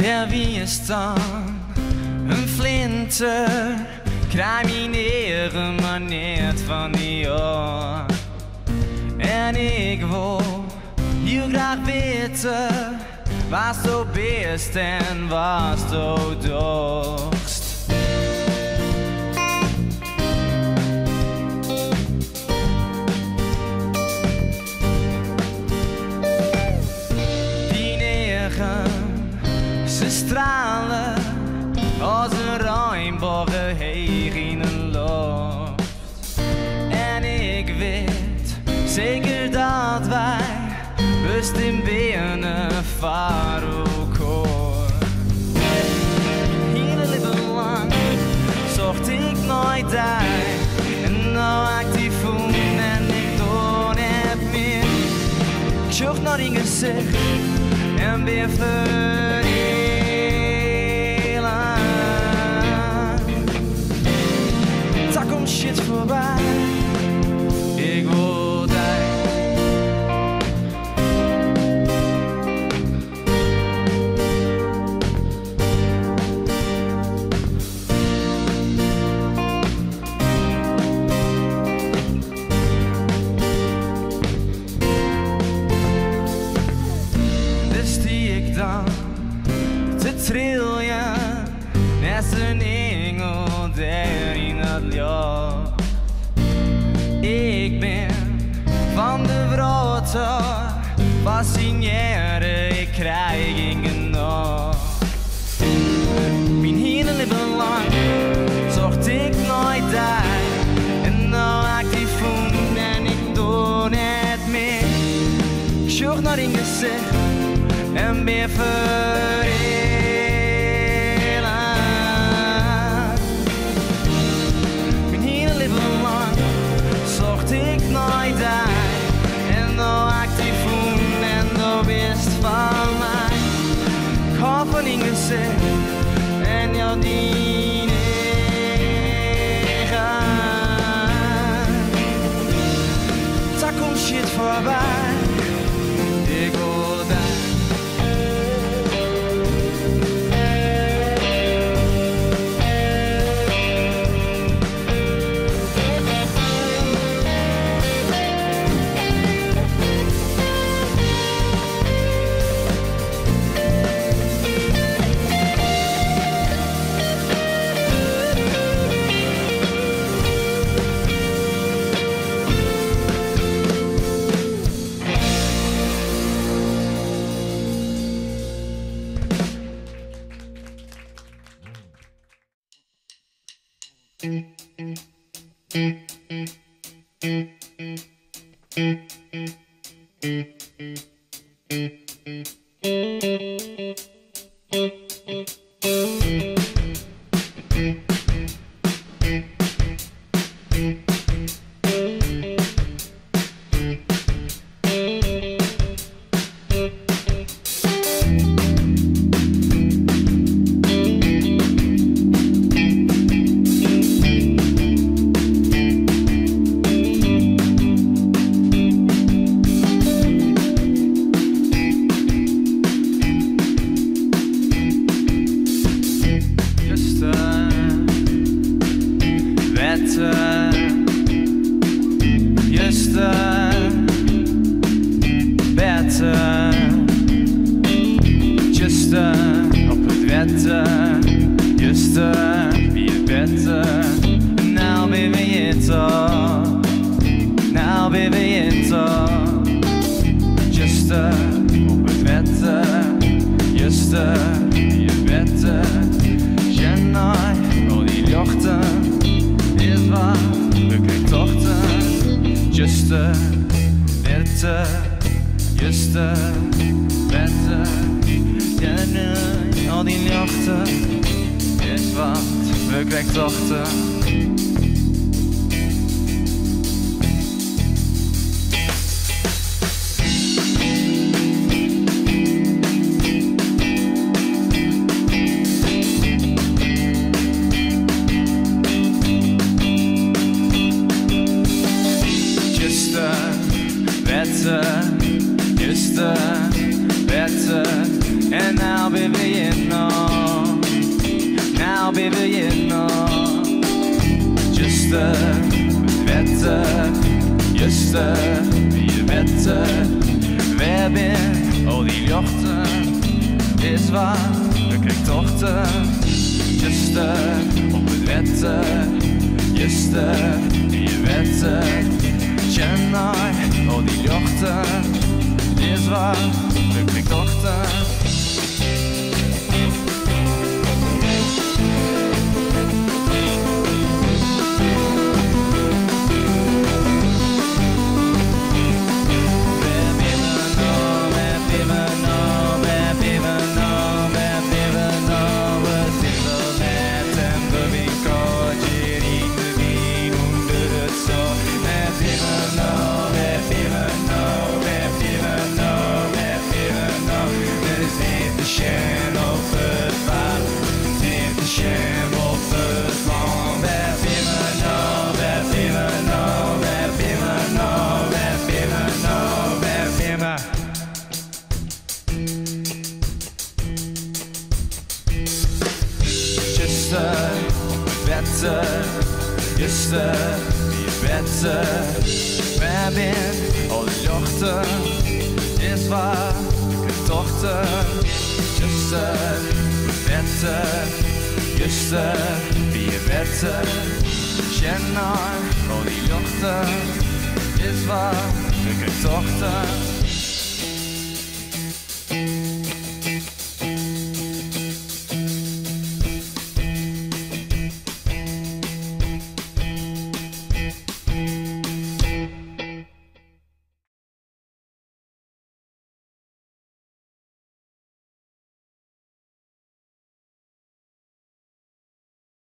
Der wie is dan een flinter, criminele manier van die jaar. En ik wil heel graag weten, was zo best en was zo dorst. Die negen, ze stralen als een regenboog heeg in een lucht. En ik weet zeker dat wij best in benen varen koor. Hele leven lang zocht ik nooit daar. En nou actief voel en ik doe het meer. Ik zocht naar in gezicht en weer verdelen. Daar komt shit voorbij. Ik wil daar. Te trillen, net een engel daar in het licht. Ik ben van de brood fascineren, ik krijg ingen nog. Mijn hele leven lang zocht ik nooit daar. En nou actief voel en ik doe het meer. Ik zocht naar in gezicht en weer verdelen. Mijn hele leven lang zocht ik nooit daar. En nou actief voel en nou wist van mij. Ik hoop van in gezicht en jou dienen gaan. Daar komt shit voorbij. Ik wil erbij. Al die nachten is wat we krijgen tochten. Just better, and now baby you know. Juste, wette, juste, wie wette. Wer bin al die jochten? Is waar, we krijg tochten. Juste, op het wette. Juste, wie wette. Kjenner al die jochten. Is waar, we krijg tochten. Juste, wie wette. Wer bin al die jochten? Is waar, ik heb tochten. Juste, wette. Juste, wie wette. Kjenner al die jochten. Is waar, ik heb tochten.